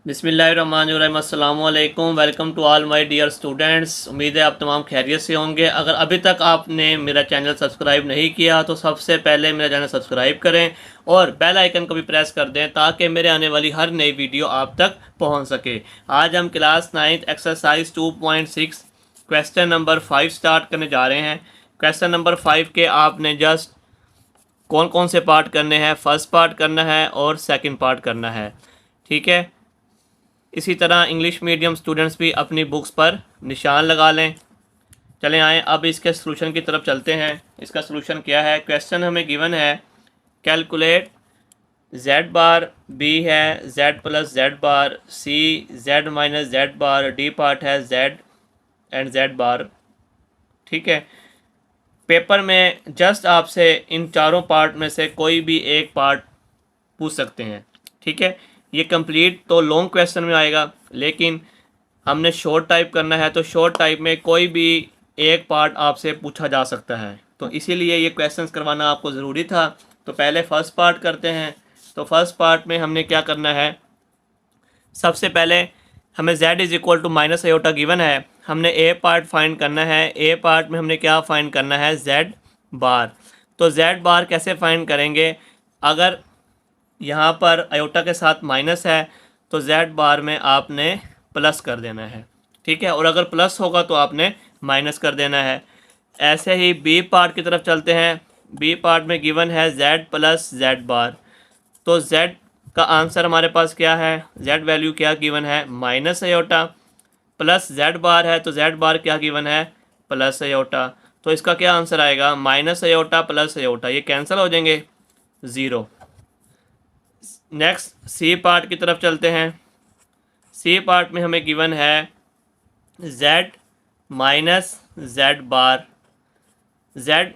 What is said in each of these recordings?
बिस्मिल्लाहिर्रहमानिर्रहीम अस्सलाम वालेकुम। Welcome to all my dear students. उम्मीद है आप तमाम खैरियत से होंगे। अगर अभी तक आपने मेरा चैनल सब्सक्राइब नहीं किया तो सबसे पहले मेरा चैनल सब्सक्राइब करें और बेल आइकन को भी प्रेस कर दें ताकि मेरे आने वाली हर नई वीडियो आप तक पहुंच सके। आज हम class 9 exercise 2.6 question number 5 start करने जा रहे हैं। क्वेश्चन नंबर 5 के आपने जस्ट कौन कौन से पार्ट करने हैं, फर्स्ट पार्ट करना है और सेकंड पार्ट करना है। ठीक है, इसी तरह इंग्लिश मीडियम स्टूडेंट्स भी अपनी बुक्स पर निशान लगा लें। चलें आएँ अब इसके सलूशन की तरफ चलते हैं। इसका सलूशन क्या है? क्वेश्चन हमें गिवन है, कैलकुलेट z बार, b है z प्लस z बार, c z माइनस z बार, d पार्ट है z एंड z बार। ठीक है, पेपर में जस्ट आपसे इन चारों पार्ट में से कोई भी एक पार्ट पूछ सकते हैं। ठीक है, ये कंप्लीट तो लॉन्ग क्वेश्चन में आएगा, लेकिन हमने शॉर्ट टाइप करना है तो शॉर्ट टाइप में कोई भी एक पार्ट आपसे पूछा जा सकता है, तो इसीलिए ये क्वेश्चंस करवाना आपको ज़रूरी था। तो पहले फर्स्ट पार्ट करते हैं। तो फर्स्ट पार्ट में हमने क्या करना है, सबसे पहले हमें z is equal to minus iota given है, हमने ए पार्ट फाइंड करना है। ए पार्ट में हमने क्या फाइंड करना है, z बार। तो z बार कैसे फाइंड करेंगे? अगर यहाँ पर आयोटा के साथ माइनस है तो z बार में आपने प्लस कर देना है। ठीक है, और अगर प्लस होगा तो आपने माइनस कर देना है। ऐसे ही बी पार्ट की तरफ चलते हैं। बी पार्ट में गिवन है z प्लस z बार। तो z का आंसर हमारे पास क्या है, z वैल्यू क्या गिवन है, माइनस आयोटा, प्लस z बार है तो z बार क्या गिवन है, प्लस आयोटा। तो इसका क्या आंसर आएगा, माइनस आयोटा प्लस आयोटा, ये कैंसिल हो जाएंगे, ज़ीरो। नेक्स्ट सी पार्ट की तरफ चलते हैं। सी पार्ट में हमें गिवन है z minus z bar. z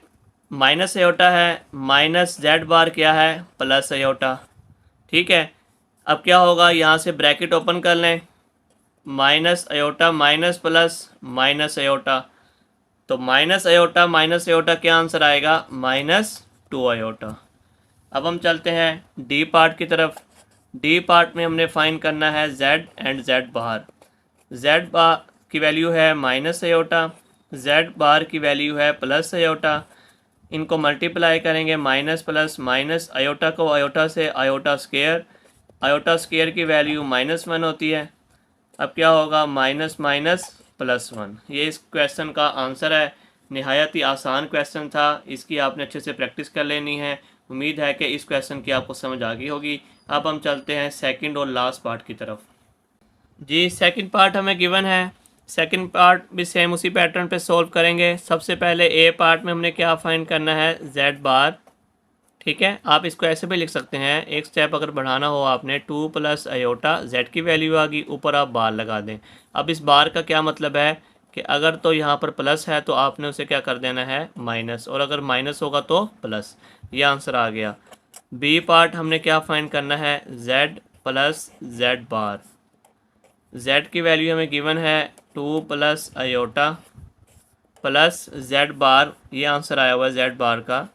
minus iota है, माइनस z बार क्या है, प्लस आयोटा। ठीक है, अब क्या होगा, यहाँ से ब्रैकेट ओपन कर लें, minus iota minus plus minus iota. तो माइनस आयोटा क्या आंसर आएगा, माइनस 2 आयोटा। अब हम चलते हैं डी पार्ट की तरफ। डी पार्ट में हमने फाइंड करना है z and z bar. z bar की वैल्यू है माइनस आयोटा, z बार की वैल्यू है प्लस आयोटा। इनको मल्टीप्लाई करेंगे, माइनस प्लस माइनस, आयोटा को आयोटा से आयोटा स्क्वायर की वैल्यू -1 होती है। अब क्या होगा, माइनस माइनस प्लस 1। ये इस क्वेश्चन का आंसर है। नहायत ही आसान क्वेश्चन था, इसकी आपने अच्छे से प्रैक्टिस कर लेनी है। उम्मीद है कि इस क्वेश्चन की आपको समझ आ गई होगी। अब हम चलते हैं सेकंड और लास्ट पार्ट की तरफ। जी, सेकंड पार्ट हमें गिवन है। सेकंड पार्ट भी सेम उसी पैटर्न पे सॉल्व करेंगे। सबसे पहले ए पार्ट में हमने क्या फाइंड करना है, z बार। ठीक है, आप इसको ऐसे भी लिख सकते हैं, एक स्टेप अगर बढ़ाना हो आपने, 2 प्लस आयोटा, z की वैल्यू आ गई, ऊपर आप बार लगा दें। अब इस बार का क्या मतलब है कि अगर तो यहाँ पर प्लस है तो आपने उसे क्या कर देना है, माइनस, और अगर माइनस होगा तो प्लस। ये आंसर आ गया। बी पार्ट हमने क्या फाइंड करना है, z plus z bar. z की वैल्यू हमें गिवन है 2 प्लस आयोटा प्लस z बार, ये आंसर आया हुआ है z बार का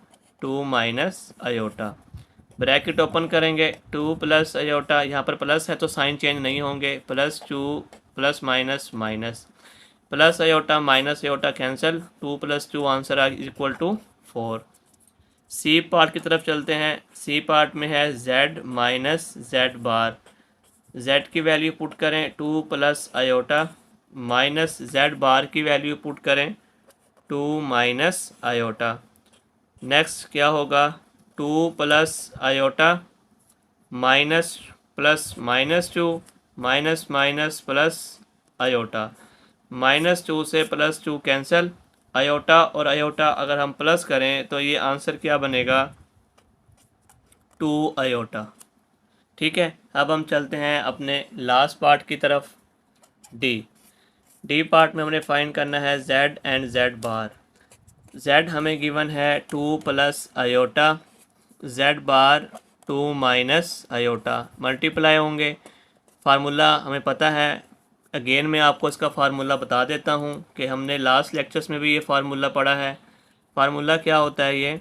2 माइनस आयोटा। ब्रैकेट ओपन करेंगे, 2 प्लस आयोटा, यहाँ पर प्लस है तो साइन चेंज नहीं होंगे, plus 2 plus minus minus, plus iota minus iota cancel, 2 plus 2 answer आ इक्वल टू 4। सी पार्ट की तरफ चलते हैं। सी पार्ट में है z minus z bar. z की वैल्यू पुट करें 2 plus iota, minus z bar की वैल्यू पुट करें 2 माइनस आयोटा। नेक्स्ट क्या होगा, 2 plus iota minus plus minus 2, minus minus plus iota, -2 से +2 कैंसिल, आयोटा और आयोटा अगर हम प्लस करें तो ये आंसर क्या बनेगा, 2 आयोटा। ठीक है, अब हम चलते हैं अपने लास्ट पार्ट की तरफ, डी पार्ट में हमने फाइंड करना है z and z bar. z हमें गिवन है 2 प्लस आयोटा, z बार 2 माइनस आयोटा, मल्टीप्लाई होंगे। फार्मूला हमें पता है, अगेन मैं आपको इसका फार्मूला बता देता हूँ कि हमने लास्ट लेक्चर्स में भी ये फार्मूला पढ़ा है। फार्मूला क्या होता है, ये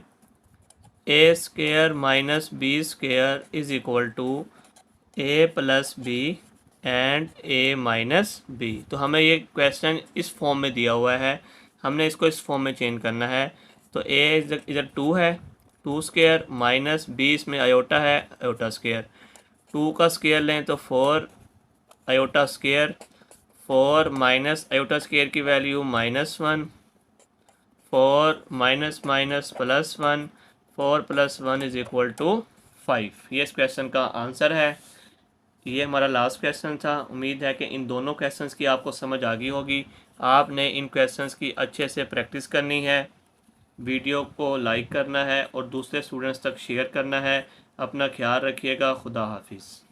A square minus B square is equal to A plus B and A minus B. तो हमें ये क्वेश्चन इस फॉर्म में दिया हुआ है, हमने इसको इस फॉर्म में चेंज करना है। तो ए इधर 2 है, 2 स्क्वायर माइनस बी इसमें आयोटा है, आयोटा स्क्वायर। 2 का स्क्वायर लें तो 4 iota square, 4 minus iota square की value -1, 4 minus minus +1, 4 + 1 is equal to 5। ये इस क्वेश्चन का आंसर है। ये हमारा लास्ट क्वेश्चन था। उम्मीद है कि इन दोनों क्वेश्चंस की आपको समझ आ गई होगी। आपने इन क्वेश्चंस की अच्छे से प्रैक्टिस करनी है, वीडियो को लाइक करना है और दूसरे स्टूडेंट्स तक शेयर करना है। अपना ख्याल रखिएगा। खुदा हाफिज़।